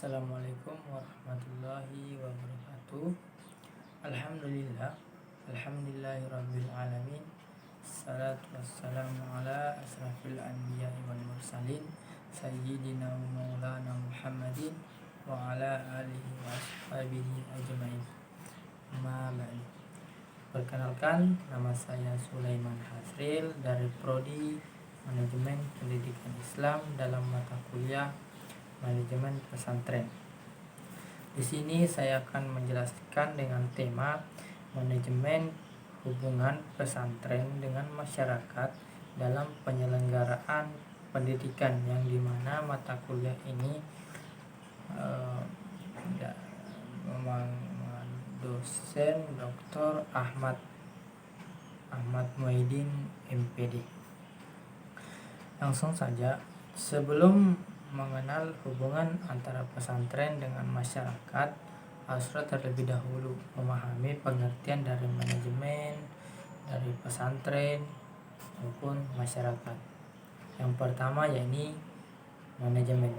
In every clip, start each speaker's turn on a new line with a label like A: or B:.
A: Assalamualaikum warahmatullahi wabarakatuh. Alhamdulillah, alhamdulillahirabbil alamin. Salatu wassalamu ala asrafil anbiya'i wal mursalin sayyidina wa maulana Muhammadin wa ala alihi wa ashabihi ajmain. Ma ba'du. Perkenalkan, nama saya Sulaiman Hasril dari Prodi Manajemen Pendidikan Islam dalam mata kuliah Manajemen Pesantren. Di sini saya akan menjelaskan dengan tema manajemen hubungan pesantren dengan masyarakat dalam penyelenggaraan pendidikan, yang dimana mata kuliah ini memang dosen Dr. Ahmad Muhyiddin MPD. Langsung saja, sebelum mengenal hubungan antara pesantren dengan masyarakat, haruslah terlebih dahulu memahami pengertian dari manajemen, dari pesantren maupun masyarakat. Yang pertama yakni manajemen.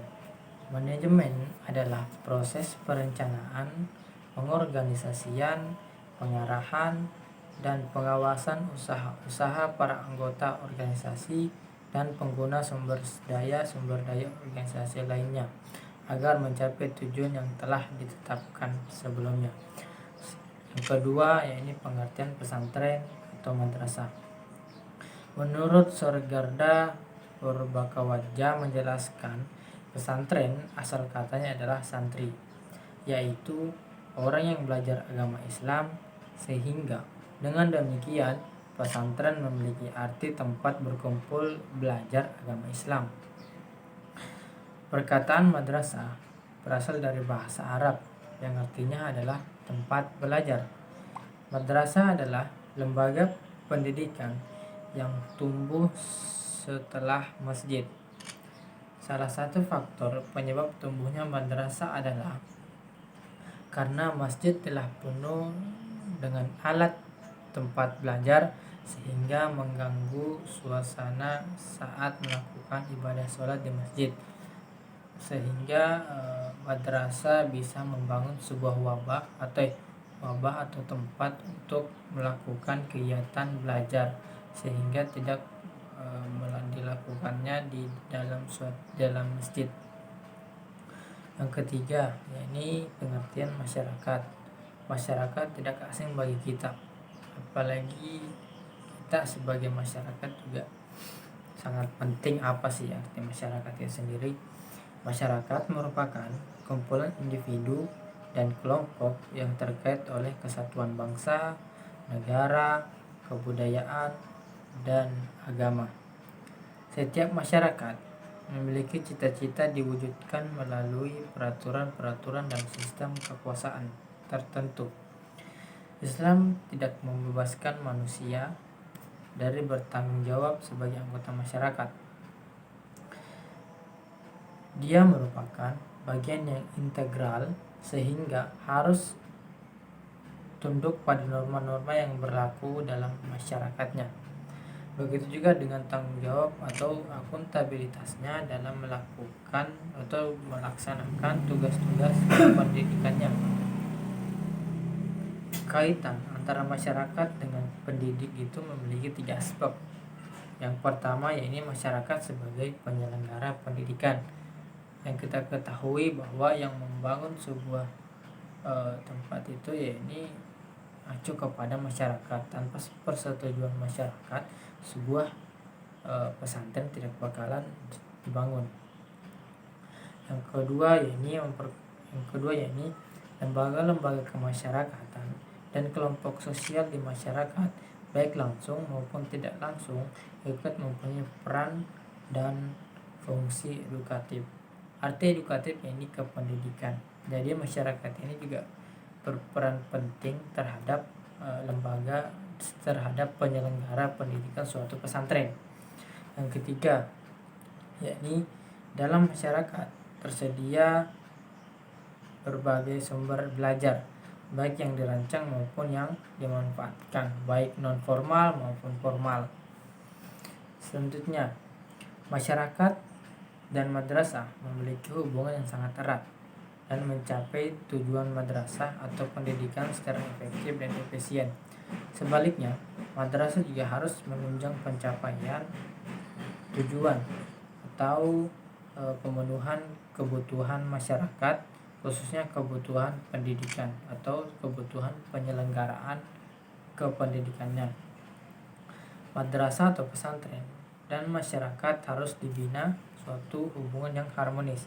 A: Manajemen adalah proses perencanaan, pengorganisasian, pengarahan, dan pengawasan usaha-usaha para anggota organisasi dan pengguna sumber daya organisasi lainnya agar mencapai tujuan yang telah ditetapkan sebelumnya. Yang kedua yakni pengertian pesantren atau madrasah. Menurut Surgarda Purbakawadja menjelaskan, pesantren asal katanya adalah santri, yaitu orang yang belajar agama Islam, sehingga dengan demikian pesantren memiliki arti tempat berkumpul belajar agama Islam. Perkataan madrasah berasal dari bahasa Arab yang artinya adalah tempat belajar. Madrasah adalah lembaga pendidikan yang tumbuh setelah masjid. Salah satu faktor penyebab tumbuhnya madrasah adalah karena masjid telah penuh dengan alat tempat belajar sehingga mengganggu suasana saat melakukan ibadah sholat di masjid, sehingga madrasah bisa membangun sebuah wabah atau tempat untuk melakukan kegiatan belajar, sehingga tidak dilakukannya di dalam masjid. Yang ketiga yakni pengertian masyarakat. Masyarakat tidak asing bagi kita, apalagi kita sebagai masyarakat juga sangat penting. Apa sih arti masyarakat itu sendiri? Masyarakat merupakan kumpulan individu dan kelompok yang terkait oleh kesatuan bangsa, negara, kebudayaan, dan agama. Setiap masyarakat memiliki cita-cita diwujudkan melalui peraturan-peraturan dan sistem kekuasaan tertentu. Islam tidak membebaskan manusia dari bertanggung jawab sebagai anggota masyarakat. Dia merupakan bagian yang integral sehingga harus tunduk pada norma-norma yang berlaku dalam masyarakatnya. Begitu juga dengan tanggung jawab atau akuntabilitasnya dalam melakukan atau melaksanakan tugas-tugas pendidikannya. Kaitan antara masyarakat dengan pendidik itu memiliki 3 aspek. Yang pertama yakni masyarakat sebagai penyelenggara pendidikan. Yang kita ketahui bahwa yang membangun sebuah tempat itu yakni acuh kepada masyarakat. Tanpa persetujuan masyarakat, sebuah pesantren tidak bakalan dibangun. Yang kedua yakni lembaga-lembaga kemasyarakatan dan kelompok sosial di masyarakat, baik langsung maupun tidak langsung, ikut mempunyai peran dan fungsi edukatif. Arti edukatif ini kependidikan. Jadi masyarakat ini juga berperan penting terhadap terhadap penyelenggara pendidikan suatu pesantren. Yang ketiga yakni dalam masyarakat tersedia berbagai sumber belajar, baik yang dirancang maupun yang dimanfaatkan, baik non formal maupun formal. Selanjutnya, masyarakat dan madrasah memiliki hubungan yang sangat erat. dan mencapai tujuan madrasah atau pendidikan secara efektif dan efisien. Sebaliknya, madrasah juga harus menunjang pencapaian tujuan atau pemenuhan kebutuhan masyarakat, khususnya kebutuhan pendidikan atau kebutuhan penyelenggaraan kependidikannya. Madrasah atau pesantren dan masyarakat harus dibina suatu hubungan yang harmonis.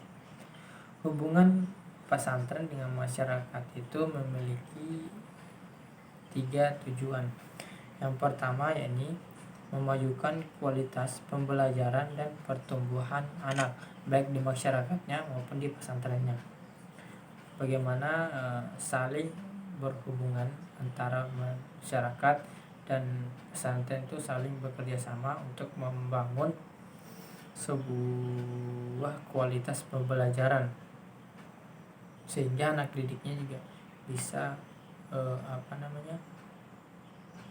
A: Hubungan pesantren dengan masyarakat itu memiliki 3 tujuan. Yang pertama yakni memajukan kualitas pembelajaran dan pertumbuhan anak baik di masyarakatnya maupun di pesantrennya. Bagaimana saling berhubungan antara masyarakat dan pesantren itu saling bekerja sama untuk membangun sebuah kualitas pembelajaran sehingga anak didiknya juga bisa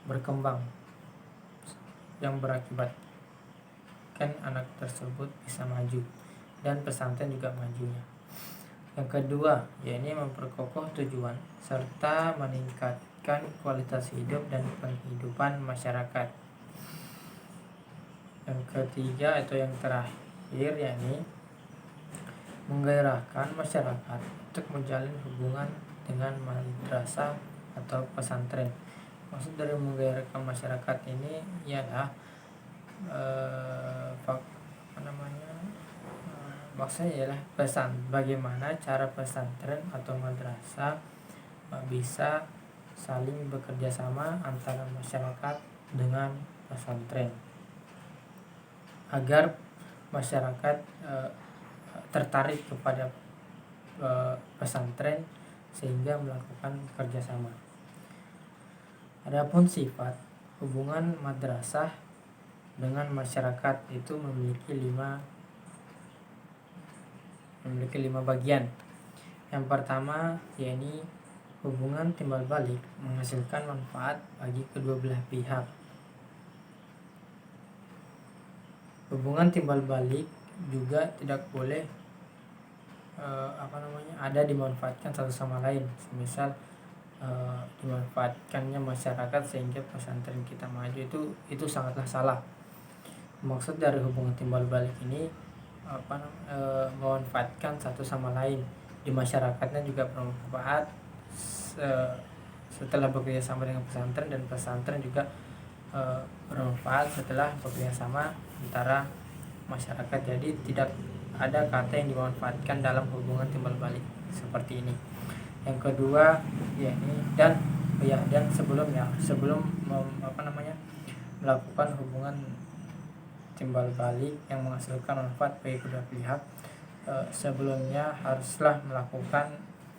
A: berkembang, yang berakibatkan anak tersebut bisa maju dan pesantren juga majunya. Yang kedua, yakni memperkokoh tujuan serta meningkatkan kualitas hidup dan penghidupan masyarakat. Yang ketiga atau yang terakhir yakni menggairahkan masyarakat untuk menjalin hubungan dengan madrasah atau pesantren. Maksud dari menggairahkan masyarakat ini ialah maksudnya ialah bagaimana cara pesantren atau madrasah bisa saling bekerja sama antara masyarakat dengan pesantren agar masyarakat tertarik kepada pesantren sehingga melakukan kerjasama. Adapun sifat hubungan madrasah dengan masyarakat itu memiliki lima bagian. Yang pertama yakni hubungan timbal balik menghasilkan manfaat bagi kedua belah pihak. Hubungan timbal balik juga tidak boleh ada dimanfaatkan satu sama lain. Misal dimanfaatkannya masyarakat sehingga pesantren kita maju, itu sangatlah salah. Maksud dari hubungan timbal balik ini memanfaatkan satu sama lain. Di masyarakatnya juga bermanfaat setelah bekerja sama dengan pesantren, dan pesantren juga bermanfaat setelah bekerja sama antara masyarakat. Jadi tidak ada kata yang dimanfaatkan dalam hubungan timbal balik seperti ini. Yang kedua yakni dan sebelum melakukan hubungan timbal balik yang menghasilkan manfaat bagi kedua pihak, sebelumnya haruslah melakukan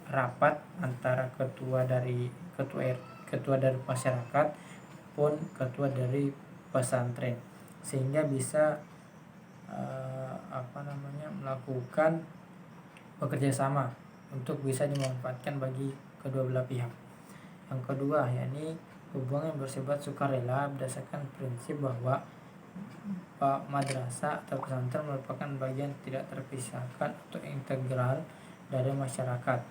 A: rapat antara ketua dari masyarakat pun ketua dari pesantren, sehingga bisa melakukan bekerja sama untuk bisa dimanfaatkan bagi kedua belah pihak. Yang kedua yakni hubungan yang bersifat sukarela berdasarkan prinsip bahwa madrasah atau pesantren merupakan bagian tidak terpisahkan atau integral dari masyarakat.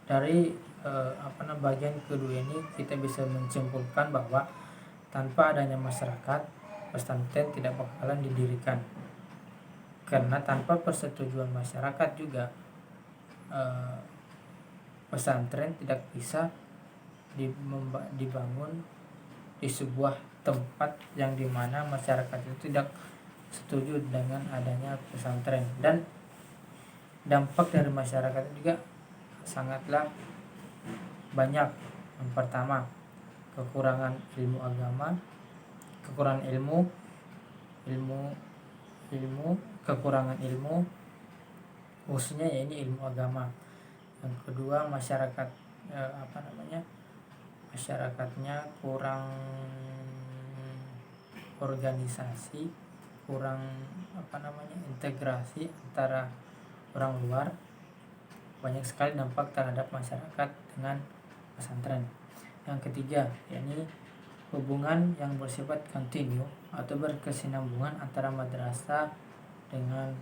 A: Dari bagian kedua ini kita bisa menyimpulkan bahwa tanpa adanya masyarakat, pesantren tidak bakalan didirikan. Karena tanpa persetujuan masyarakat juga pesantren tidak bisa dibangun di sebuah tempat yang dimana masyarakat itu tidak setuju dengan adanya pesantren. Dan dampak dari masyarakat juga sangatlah banyak. Yang pertama, kekurangan ilmu agama, kekurangan ilmu khususnya ini ilmu agama. Yang kedua, masyarakatnya kurang organisasi, kurang integrasi antara orang luar. Banyak sekali dampak terhadap masyarakat dengan pesantren. Yang ketiga yakni hubungan yang bersifat kontinu atau berkesinambungan antara madrasah dengan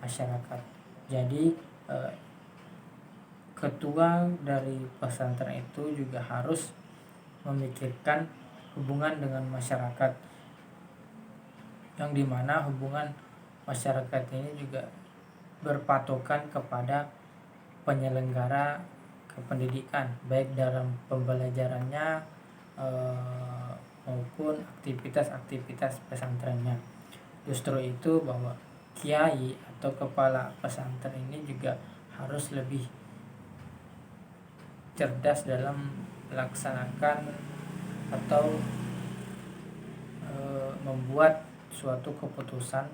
A: masyarakat. Jadi ketua dari pesantren itu juga harus memikirkan hubungan dengan masyarakat, yang dimana hubungan masyarakat ini juga berpatokan kepada penyelenggara kependidikan, baik dalam pembelajarannya maupun aktivitas-aktivitas pesantrennya. Justru itu bahwa kiai atau kepala pesantren ini juga harus lebih cerdas dalam melaksanakan atau membuat suatu keputusan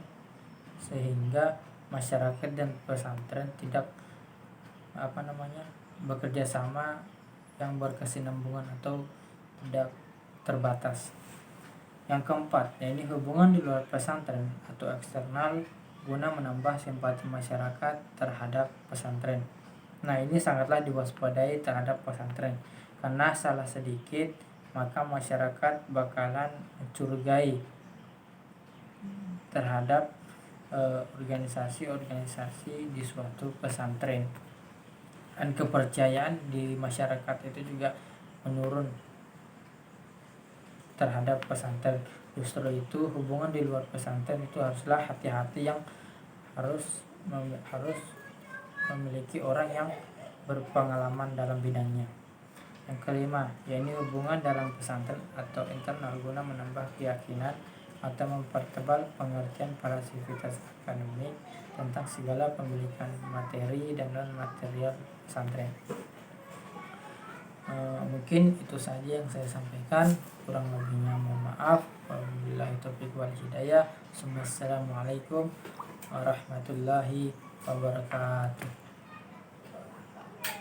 A: sehingga masyarakat dan pesantren tidak bekerja sama yang berkesinambungan atau tidak terbatas. Yang keempat, yaitu hubungan di luar pesantren atau eksternal guna menambah simpati masyarakat terhadap pesantren. Nah, ini sangatlah diwaspadai terhadap pesantren, karena salah sedikit maka masyarakat bakalan mencurigai terhadap organisasi-organisasi di suatu pesantren, dan kepercayaan di masyarakat itu juga menurun terhadap pesantren. Justru itu hubungan di luar pesantren itu haruslah hati-hati, yang harus memiliki orang yang berpengalaman dalam bidangnya. Yang kelima, yaitu hubungan dalam pesantren atau internal guna menambah keyakinan atau mempertebal pengertian para sivitas akademik tentang segala pemilikan materi dan non material pesantren. Mungkin itu saja yang saya sampaikan, kurang lebihnya mohon maaf. Wabillahi taufiq wal hidayah. Assalamualaikum warahmatullahi wabarakatuh.